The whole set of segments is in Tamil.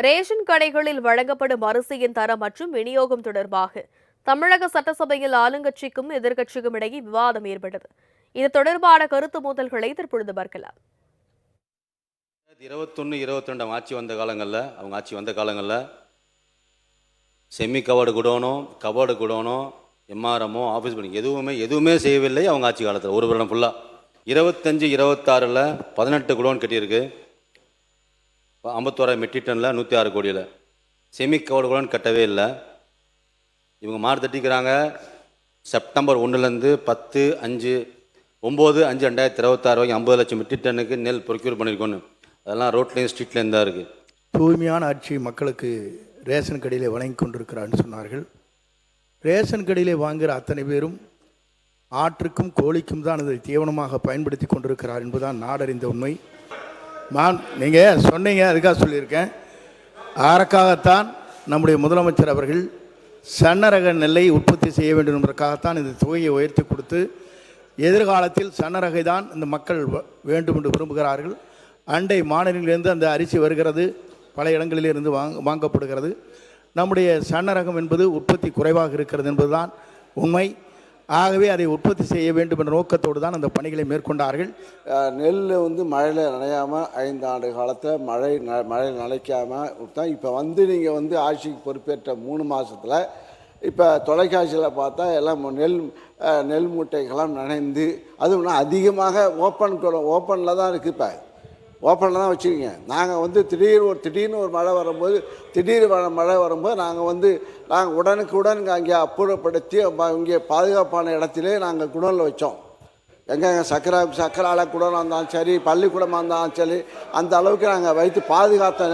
ரேஷன் கடைகளில் வழங்கப்படும் அரிசியின் தரம் மற்றும் விநியோகம் தொடர்பாக தமிழக சட்டசபையில் ஆளுங்கட்சிக்கும் எதிர்க்கட்சிக்கும் இடையே விவாதம் ஏற்பட்டது. இது தொடர்பான கருத்து மோதல்களை தற்பொழுது பார்க்கலாம். 21-22 ஆட்சி வந்த காலங்களில் செமி கவர்டு குடோனும் கவர்டு குடோனும் எம்ஆர்எம்மோ ஆஃபீஸ் பில்டிங் எதுவுமே செய்யவில்லை. அவங்க ஆட்சி காலத்தில் ஒரு வருடம் ஃபுல்லாக 25-26 18 குடோன் கட்டியிருக்கு. 51 மெட்ரிக் டனில் 106 கோடியில் செமி கவர்டு குடோன் கட்டவே இல்லை. இவங்க மாறு தட்டிக்கிறாங்க. செப்டம்பர் 1 9/5/2026 வரைக்கும் 50 லட்சம் மெட்ரிக் டன்னுக்கு நெல் ப்ரொக்யூர் பண்ணியிருக்கோன்னு. அதெல்லாம் ரோட்லேயும் ஸ்ட்ரீட்லேயும் தான் இருக்குது. தூய்மையான ஆட்சி மக்களுக்கு ரேஷன் கடையிலே வழங்கி கொண்டிருக்கிறான்னு சொன்னார்கள். ரேஷன் கடையிலே வாங்குகிற அத்தனை பேரும் ஆற்றுக்கும் கோழிக்கும் தான் அதை தீவனமாக பயன்படுத்தி கொண்டிருக்கிறார் என்பதுதான் நாடறிந்த உண்மை. நீங்கள் சொன்னீங்க, அதுக்காக சொல்லியிருக்கேன். அதற்காகத்தான் நம்முடைய முதலமைச்சர் அவர்கள் சன்னரக நெல்லை உற்பத்தி செய்ய வேண்டும் என்பதற்காகத்தான் இந்த தொகையை உயர்த்தி கொடுத்து எதிர்காலத்தில் சன்னரகை தான் இந்த மக்கள் வேண்டும் என்று விரும்புகிறார்கள். அண்டை மாநிலங்களிலிருந்து அந்த அரிசி வருகிறது, பல இடங்களிலிருந்து வாங்கப்படுகிறது. நம்முடைய சன்னரகம் என்பது உற்பத்தி குறைவாக இருக்கிறது என்பதுதான் உண்மை. ஆகவே அதை உற்பத்தி செய்ய வேண்டும் என்ற நோக்கத்தோடு தான் அந்த பணிகளை மேற்கொண்டார்கள். நெல் மழையில் நனையாமல் 5 ஆண்டு காலத்தில் மழை நனைக்காமல் தான் இப்போ நீங்கள் ஆட்சிக்கு பொறுப்பேற்ற 3 மாதத்தில் இப்போ தொலைக்காட்சியில் பார்த்தா எல்லாம் நெல் மூட்டைகள்லாம் நனைந்து, அதுவும் அதிகமாக ஓப்பனில் தான் இருக்குது. இப்போ ஓப்பனில் தான் வச்சுருக்கீங்க. நாங்கள் திடீர்னு ஒரு மழை வரும்போது நாங்கள் உடனுக்குடன் அங்கே அப்புறப்படுத்தி இங்கே பாதுகாப்பான இடத்திலே நாங்கள் குடோனில் வச்சோம். எங்கே சக்கரை ஆலை குடோனாக இருந்தாலும் சரி, பள்ளிக்கூடமாக இருந்தாலும் சரி, அந்த அளவுக்கு நாங்கள் வைத்து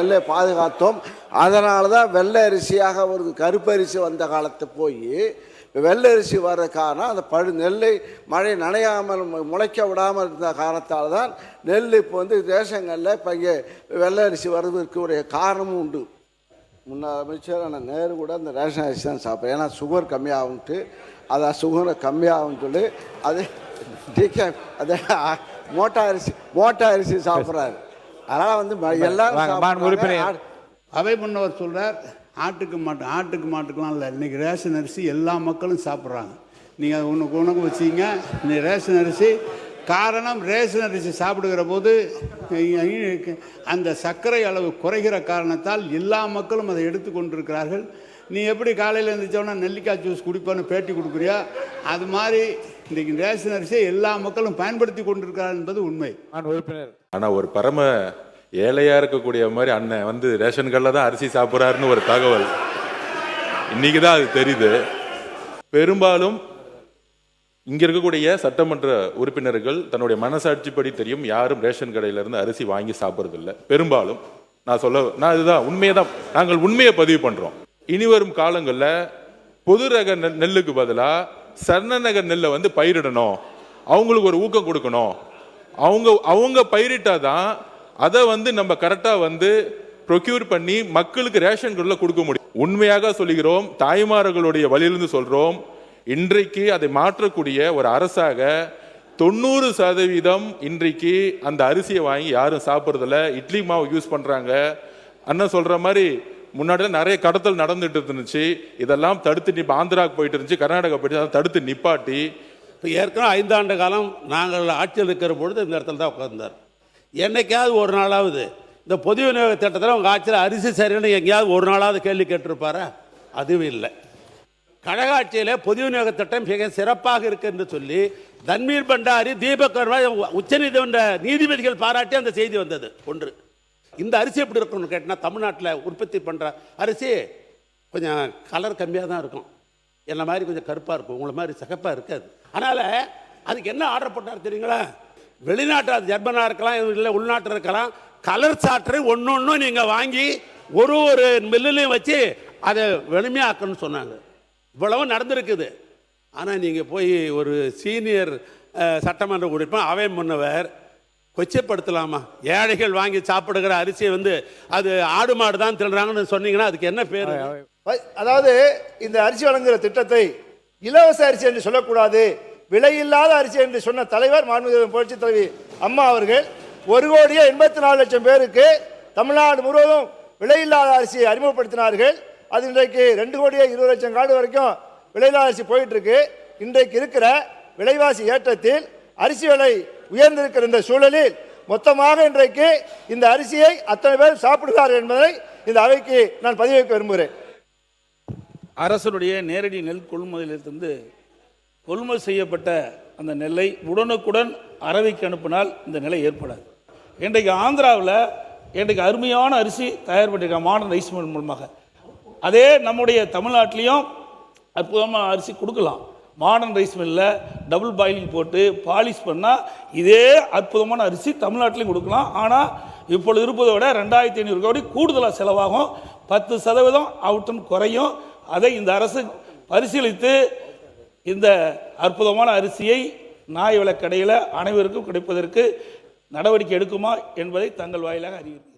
நெல்லை பாதுகாத்தோம். அதனால தான் வெள்ளை அரிசியாக ஒரு கருப்பரிசி வந்த காலத்தை போய் வெள்ளை அரிசி வர்ற காரணம் அந்த நெல்லை மழை நனையாமல் முளைக்க விடாமல் இருந்த காரணத்தால் தான் நெல் இப்போ ரேஷன்களில் இப்போ இங்கே வெள்ளை அரிசி வர்றதுக்கு ஒரு காரணமும் உண்டு. முன்னாள் அமைச்சரான நேரு கூட அந்த ரேஷன் அரிசி தான் சாப்பிட்றேன். ஏன்னா சுகர் கம்மியாகும்ட்டு, அதான் சுகரை கம்மியாகும்னு சொல்லி அது மோட்டா அரிசி சாப்பிட்றாரு. அதனால் எல்லாரும் அவை முன்னவர் சொல்கிறார், ஆட்டுக்கு மாட்டுக்கெலாம் இல்லை, இன்றைக்கி ரேஷன் அரிசி எல்லா மக்களும் சாப்பிட்றாங்க. நீங்கள் அது உனக்கு வச்சிங்க. இந்த ரேஷன் அரிசி காரணம், ரேஷன் அரிசி சாப்பிடுகிற போது அந்த சர்க்கரை அளவு குறைகிற காரணத்தால் எல்லா மக்களும் அதை எடுத்துக்கொண்டிருக்கிறார்கள். நீ எப்படி காலையில் இருந்துச்சோன்னா நெல்லிக்காய் ஜூஸ் குடிப்பான்னு பேட்டி கொடுக்குறியா, அது மாதிரி இன்றைக்கி ரேஷன் அரிசியை எல்லா மக்களும் பயன்படுத்தி கொண்டிருக்கிறார் என்பது உண்மை. ஆனால் ஒரு பரம ஏழையா இருக்கக்கூடிய மாதிரி அண்ணன் ரேஷன் கடையில் தான் அரிசி சாப்பிட்றாருன்னு ஒரு தகவல் இன்னைக்கு தான் அது தெரியுது. பெரும்பாலும் இங்க இருக்கக்கூடிய சட்டமன்ற உறுப்பினர்கள் தன்னுடைய மனசாட்சிப்படி தெரியும், யாரும் ரேஷன் கடையிலிருந்து அரிசி வாங்கி சாப்பிட்றது இல்லை. பெரும்பாலும் நான் இதுதான் உண்மையை நாங்கள் உண்மையை பதிவு பண்றோம். இனி வரும் காலங்களில் பொது ரக நெல்லுக்கு பதிலாக சர்ணநக நெல்லை பயிரிடணும், அவங்களுக்கு ஒரு ஊக்கம் கொடுக்கணும். அவங்க பயிரிட்டாதான் அதை நம்ம கரெக்டாக ப்ரொக்யூர் பண்ணி மக்களுக்கு ரேஷன் கடையில் கொடுக்க முடியும். உண்மையாக சொல்லுகிறோம், தாய்மார்களுடைய வழியிலிருந்து சொல்றோம். இன்றைக்கு அதை மாற்றக்கூடிய ஒரு அரசாக 90% இன்றைக்கு அந்த அரிசியை வாங்கி யாரும் சாப்பிட்றதில்ல. இட்லி மாவு யூஸ் பண்றாங்க. அண்ணன் சொல்ற மாதிரி முன்னாடி நிறைய கடத்தல் நடந்துட்டு இருந்துச்சு. இதெல்லாம் தடுத்து ஆந்திராவுக்கு போயிட்டு இருந்துச்சு, கர்நாடகா போயிட்டு தடுத்து நிப்பாட்டி இப்போ ஏற்கனவே 5 ஆண்டு காலம் நாங்கள் ஆட்சியில் இருக்கிற பொழுது இந்த இடத்துல தான் உட்கார்ந்தார். என்னைக்காவது ஒரு நாளாவது இந்த பொது விநியோக திட்டத்தில் உங்கள் ஆட்சியில் அரிசி சரியான எங்கேயாவது ஒரு நாளாவது கேள்வி கேட்டிருப்பாரா? அதுவும் இல்லை. கழக ஆட்சியில் பொது விநியோக திட்டம் மிக சிறப்பாக இருக்கு என்று சொல்லி தன்வீர் பண்டாரி, தீபக் வர்மா உச்சநீதிமன்ற நீதிபதிகள் பாராட்டி அந்த செய்தி வந்தது. ஒன்று, இந்த அரிசி எப்படி இருக்கும்னு கேட்டால் தமிழ்நாட்டில் உற்பத்தி பண்ணுற அரிசி கொஞ்சம் கலர் கம்மியாக தான் இருக்கும். என்ன மாதிரி கொஞ்சம் கருப்பாக இருக்கும், உங்களை மாதிரி சிகப்பாக இருக்காது. அதனால் அதுக்கு என்ன ஆர்டர் பண்ணார் தெரியுங்களா? வெளிநாட்டு ஜெர்மனாக இருக்கலாம், இல்லை உள்நாட்டில் இருக்கலாம், கலர் சாற்றை ஒன்று நீங்கள் வாங்கி ஒரு மில்லுலையும் வச்சு அதை வெளுமையாக்கணும்னு சொன்னாங்க. இவ்வளவு நடந்திருக்குது. ஆனால் நீங்கள் போய் ஒரு சீனியர் சட்டமன்ற உறுப்பினர் அவை முன்னவர் கொச்சைப்படுத்தலாமா? ஏழைகள் வாங்கி சாப்பிடுகிற அரிசியை அது ஆடு மாடு தான் திருடுறாங்கன்னு சொன்னீங்கன்னா அதுக்கு என்ன பேர்? அதாவது இந்த அரிசி வழங்குகிற திட்டத்தை இலவச அரிசி என்று சொல்லக்கூடாது, விலையில்லாத அரிசி என்று சொன்ன தலைவர் மாண்புமிகு புரட்சி தலைவி அம்மா அவர்கள் 1,84,00,000 பேருக்கு தமிழ்நாடு முழுவதும் விலையில்லாத அரிசியை அறிமுகப்படுத்தினார்கள். அது இன்றைக்கு 2,20,00,000 கார்டு வரைக்கும் விலையில்லாத அரிசி போயிட்டு இருக்கு. இன்றைக்கு இருக்கிற விலைவாசி ஏற்றத்தில் அரிசி விலை உயர்ந்திருக்கிற இந்த சூழலில் மொத்தமாக இன்றைக்கு இந்த அரிசியை அத்தனை பேர் சாப்பிடுகிறார் என்பதை இந்த அவைக்கு நான் பதிவு வைக்க விரும்புகிறேன். அரசனுடைய நேரடி நெல் கொள்முதலிலிருந்து கொள்முதல் செய்யப்பட்ட அந்த நெல்லை உடனுக்குடன் அரவைக்கு அனுப்பினால் இந்த நிலை ஏற்படாது. இன்றைக்கு ஆந்திராவில் இன்றைக்கு அருமையான அரிசி தயார் பண்ணியிருக்காங்க மாடர்ன் ரைஸ் மில் மூலமாக. அதே நம்முடைய தமிழ்நாட்டிலையும் அற்புதமான அரிசி கொடுக்கலாம். மாடர்ன் ரைஸ் மில்லில் டபுள் பாயிலிங் போட்டு பாலிஷ் பண்ணால் இதே அற்புதமான அரிசி தமிழ்நாட்டிலையும் கொடுக்கலாம். ஆனால் இப்பொழுது இருப்பதை விட 2,500 கோடி கூடுதலாக செலவாகும். 10% அவுட்டன் குறையும். அதை இந்த அரசு பரிசீலித்து இந்த அற்புதமான அரிசியை நியாய விலைக் கடையில் அனைவருக்கும் கிடைப்பதற்கு நடவடிக்கை எடுக்குமா என்பதை தங்கள் வாயிலாக அறிவிக்கிறேன்.